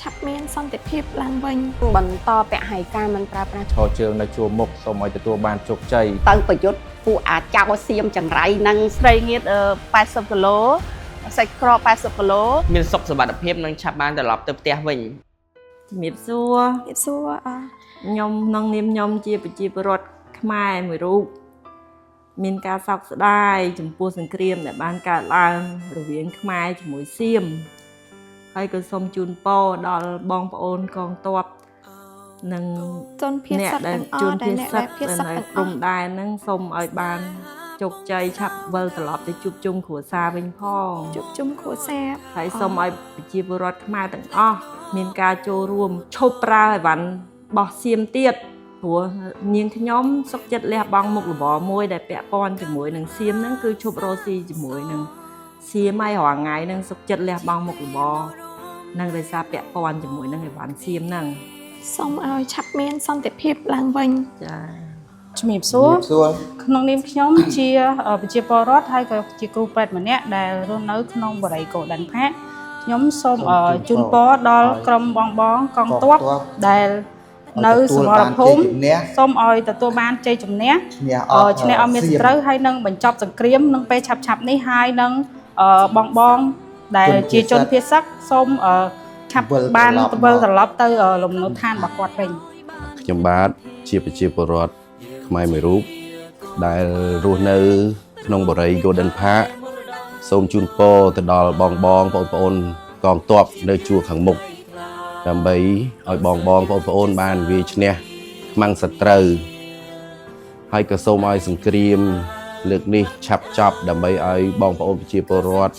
ឆាប់មានសន្តិភាពឡើងវិញបន្តពហិការមិនប្រើប្រាស់ឈរជើងនៅជួរមុខសូមឲ្យទទួលបានជោគជ័យទៅប្រយុទ្ធពួកអាចោសៀមចង្រៃនិងស្រីងៀត80គីឡូសាច់ក្រក80គីឡូមានសុខសុវត្ថិភាពនិងឆាប់បានត្រឡប់ទៅផ្ទះវិញជំរាបសួរខ្ញុំក្នុងនាមខ្ញុំជាប្រជាពលរដ្ឋខ្មែរមួយរូបមានការសោកស្ដាយចំពោះសង្គ្រាមដែលបានកើតឡើងរវាងខ្មែរជាមួយសៀមហើយក៏សូមជូនពរដល់បងប្អូនកងទ័ពនិងជនភៀសសត្វទាំងអស់ដែលអ្នកដែលភៀសសត្វទាំងព្រំដែននឹងសូមឲ្យបានជោគជ័យឆាប់វិលត្រឡប់ទៅជួបជុំគ្រួសារវិញផងជួបជុំគ្រួសារហើយសូមឲ្យប្រជាពលរដ្ឋខ្មែរទាំងអស់មានការចូលរួមឈប់ប្រើអីវ៉ាន់បោះសៀមទៀតព្រោះនាងខ្ញុំសុខចិត្តលះបង់មុខរបរមួយដែលពាក់ព័ន្ធជាមួយនឹងសៀមហ្នឹងគឺឈប់រកស៊ីជាមួយនឹងសៀមហើយរាល់ថ្ងៃហ្នឹងសុខចិត្តលះបង់មុខរបរនឹងដោយសារពាក់ព័ន្ធជាមួយនឹងអីវ៉ាន់សៀមហ្នឹងសូមឲ្យឆាប់មានសន្តិភាពឡើងវិញចាជំរាបសួរក្នុងនាមខ្ញុំជាប្រជាពលរដ្ឋហើយក៏ជាគ្រូពេទ្យម្នាក់ដែលរស់នៅក្នុងបរិយាកោដានផាកខ្ញុំសូមជូនពរដល់ក្រុមបងកងទ័ពដែលនៅសមរភូមិសូមឲ្យទទួលបានជ័យជំនះឈ្នះអត់មានសត្រូវហើយនឹងបញ្ចប់សង្គ្រាមនឹងពេលឆាប់នេះហើយនឹងបងដែលជាជនភៀសសឹកសូមឆាប់បានវិលត្រឡប់ទៅលំនៅឋានរបស់គាត់វិញខ្ញុំបាទជាប្រជាពលរដ្ឋខ្មែរមួយរូបដែលរស់នៅក្នុងបរិយា Golden Park សូមជូនពរទៅដល់បងប្អូនកងទ័ពនៅជួរខាងមុខដើម្បីឲ្យបងប្អូនបានវាយឈ្នះខ្មាំងសត្រូវហើយក៏សូមឲ្យសង្គ្រាមលើកនេះឆាប់ចប់ដើម្បីឲ្យបងប្អូនប្រជាពលរដ្ឋ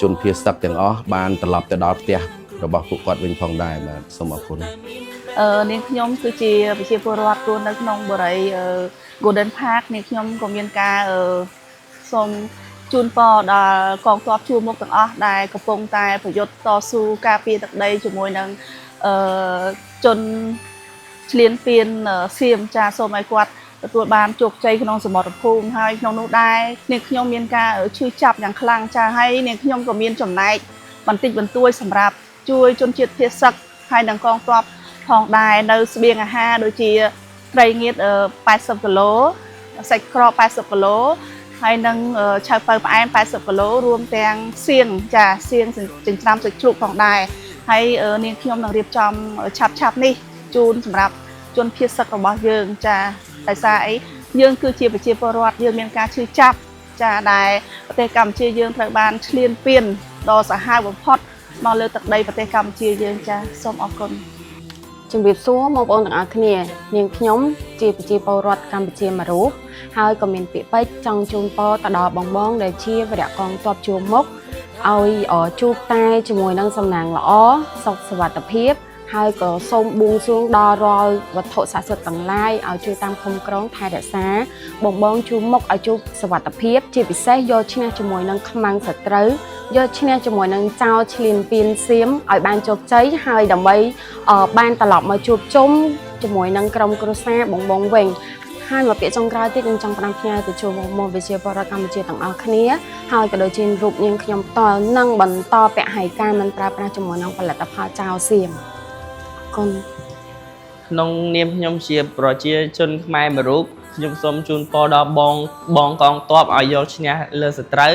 ជនភៀសសឹកទាំងអស់បានត្រឡប់ទៅដល់ផ្ទះរបស់ពួកគាត់វិញផងដែរបាទសូមអរគុណនាងខ្ញុំគឺជាប្រជាពលរដ្ឋរស់នៅក្នុងបរិយា Golden Park នាងខ្ញុំក៏មានការសូមជូនពរដល់កងទ័ពជួរមុខទាំងអស់ដែលកំពុងតែប្រយុទ្ធតស៊ូការពារទឹកដីជាមួយនឹងជនឈ្លានពានសៀមចាសូមឲ្យគាត់ទទួលបានជោគជ័យក្នុងសមរភូមិហើយក្នុងនោះដែរនាងខ្ញុំមានការឈឺចាប់យ៉ាងខ្លាំងចាហើយនាងខ្ញុំក៏មានចំណែកបន្តិចបន្តួចសម្រាប់ជួយជនជាតិភៀសសឹកហើយនឹងកងទ័ពផងដែរនៅស្បៀងអាហារដូចជាត្រីងៀត80គីឡូសាច់ក្រក80គីឡូហើយនឹងឆៅពៅផ្អែម80គីឡូរួមទាំងសៀងចាសៀងចិញ្ច្រាំសាច់ជ្រូកផងដែរហើយនាងខ្ញុំនឹងរៀបចំឆាប់នេះជូនសម្រាប់ជនភៀសសឹករបស់យើងចាដោយសារអីយើងគឺជាប្រជាពលរដ្ឋយើងមានការឈឺចាប់ចាដែលប្រទេសកម្ពុជាយើងត្រូវបានឈ្លានពានដ៏សាហាវបំផុតមកលើទឹកដីប្រទេសកម្ពុជាយើងចាសូមអរគុណជំរាបសួរបងប្អូនទាំងអស់គ្នានាងខ្ញុំជាប្រជាពលរដ្ឋកម្ពុជាមួយរូបហើយក៏មានពាក្យពេចន៍ចង់ជូនពរទៅដល់បងដែលជាវរៈកងទ័ពជួរមុខឲ្យជួបតែជាមួយនឹងសំណាងល្អសុខសុវត្ថិភាពហើយក៏សូមបួងសួងដល់រាល់វត្ថុស័ក្តិសិទ្ធិទាំងឡាយឲ្យជួយតាមคุ้មគ្រងថែរក្សាបងជួរមុខឲ្យជួបសុវត្ថិភាពជាពិសេសយកឈ្នះជាមួយនឹងខ្មាំងសត្រូវយកឈ្នះជាមួយនឹងចៅឈ្លានពានសៀមឲ្យបានជោគជ័យហើយដើម្បីបានត្រឡប់មកជួបជុំជាមួយនឹងក្រុមគ្រួសារបងវិញហើយមកពាក្យចុងក្រោយទៀតខ្ញុំចង់ផ្ដាំផ្ញើទៅជូនបងវិជាពលរដ្ឋកម្ពុជាទាំងអស់គ្នាហើយក៏ដូចជារូបនាងខ្ញុំផ្ទាល់នឹងបន្តពហិការមិនប្រើប្រាស់ជាមួយនឹងផលិតផលចៅសៀមគុណក្នុងនាមខ្ញុំជាប្រជាជនខ្មែរមួយរូបខ្ញុំសូមជូនពរដល់បងកងទ័ពឲ្យយកឈ្នះលើសត្រូវ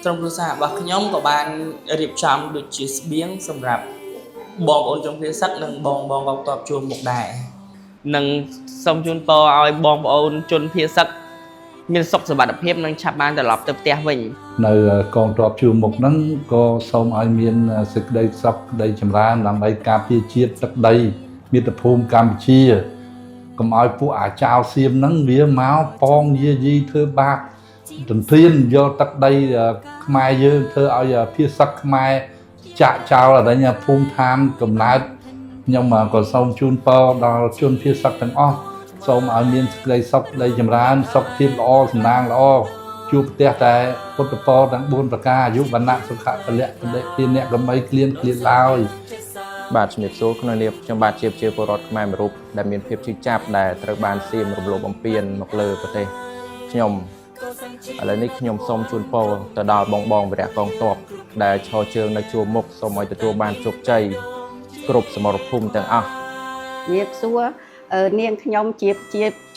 ក្រុមគ្រួសាររបស់ខ្ញុំក៏បានរៀបចំដូចជាស្បៀងសម្រាប់បងប្អូនជនភៀសសឹកនិងបងកងទ័ពជួរមុខដែរនិងសូមជូនពរឲ្យបងប្អូនជនភៀសសឹកមានសុខសុវត្ថិភាពនិងឆាប់បានត្រឡប់ទៅផ្ទះវិញនៅកងទ័ពជួរមុខហ្នឹងក៏សូមឲ្យមានសេចក្តីសុខក្តីចម្រើនដើម្បីការពារជាតិទឹកដីមាតុភូមិកម្ពុជាកុំឲ្យពួកអាចោសៀមហ្នឹងវាមកប៉ងយាយីធ្វើបាបទន្ទ្រានយកទឹកដីខ្មែរយើងធ្វើឲ្យភៀសសឹកខ្មែរចាក់ចោលអរិញភូមិឋានកំណើតខ្ញុំក៏សូមជូនពរដល់ជនភៀសសឹកទាំងអស់សូមឲ្យមានសេចក្តីសុខក្តីចម្រើនសុខភាពល្អសំណាងល្អជួបផ្ទះតែពុទ្ធពរទាំង4ប្រការអាយុវណ្ណៈសុខៈពលៈពលិទានអ្នកកំបីក្លៀនឡើយបាទជំរាបសួរក្នុងនាមខ្ញុំបាទជាប្រជាពលរដ្ឋខ្មែរមួយរូបដែលមានភាពជឿចាប់ដែលត្រូវបានសៀមរំលោភបំពានមកលើប្រទេសខ្ញុំឥឡូវនេះខ្ញុំសូមជូនពរទៅដល់បងវរៈកងទ័ពដែលឈរជើងនៅជួរមុខសូមឲ្យទទួលបានជោគជ័យ គ្រប់សមរភូមិទាំងអស់ វាសួរនាងខ្ញុំជា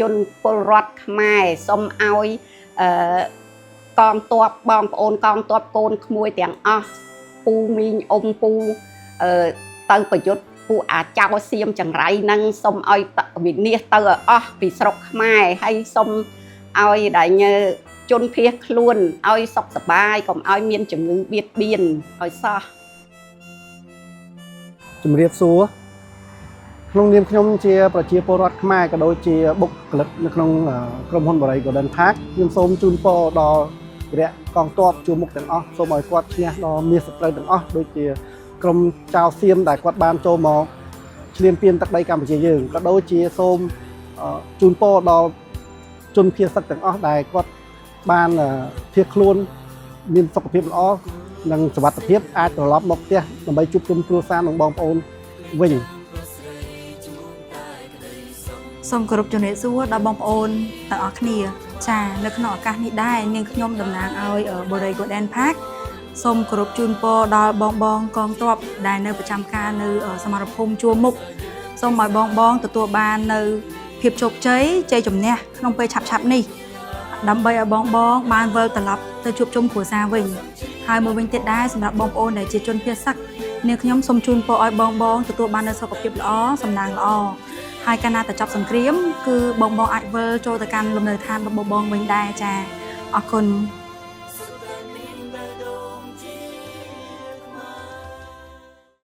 ជនពលរដ្ឋខ្មែរសូមឲ្យកងទ័ពបងប្អូនកងទ័ពកូនក្មួយទាំងអស់ពូមីងអ៊ំពូទៅប្រយុទ្ធពួកអាចៅសៀមចង្រៃនឹងសូមឲ្យវិនិច្ឆ័យទៅអស់ពីស្រុកខ្មែរហើយសូមឲ្យដែលជនភៀសខ្លួនឲ្យសុខសប្បាយកុំឲ្យមានជំងឺបៀតបៀនឲ្យសោះ ជំរាបសួរក្នុងនាមខ្ញុំជាប្រជាពលរដ្ឋខ្មែរក៏ដូចជាបុគ្គលិកនៅក្នុងក្រុមហ៊ុនបរិយ Golden Park ខ្ញុំសូមជូនពរដល់វីរៈកងទ័ពជួរមុខទាំងអស់សូមឲ្យគាត់ឈ្នះដល់មាសត្រូវទាំងអស់ដូចជាក្រុមចៅសៀមដែលគាត់បានចូលមកឈ្លានពានទឹកដីកម្ពុជាយើងក៏ដូចជាសូមជូនពរដល់ជនភៀសសឹកទាំងអស់ដែលគាត់បានភៀសខ្លួនមានសុខភាពល្អនិងសុវត្ថិភាពអាចត្រឡប់មកផ្ទះដើម្បីជួបជុំគ្រួសារនិងបងប្អូនវិញ សូមគោរពជំរាបសួរដល់បងប្អូនទាំងអស់គ្នាចានៅក្នុងឱកាសនេះដែរនាងខ្ញុំតំណាងឲ្យបរិយ Golden Park សូមគោរពជូនពរដល់បងកងទ័ពដែលនៅប្រចាំការនៅសមរភូមិជួរមុខសូមឲ្យបងទទួលបាននៅភាពជោគជ័យជ័យជំនះក្នុងពេលឆាប់នេះដើម្បីឲ្យបងបានវិលត្រឡប់ទៅជួបជុំគ្រួសារវិញហើយមួយវិញទៀតដែរសម្រាប់បងប្អូនដែលជាជនភៀសសឹកនាងខ្ញុំសូមជូនពរឲ្យបងទទួលបាននូវសុខភាពល្អសំណាងល្អ ហើយកាលណាតែចប់សង្គ្រាមគឺបងអាចវិលចូលទៅកាន់លំនៅឋានរបស់បងវិញដែរចាអរគុណ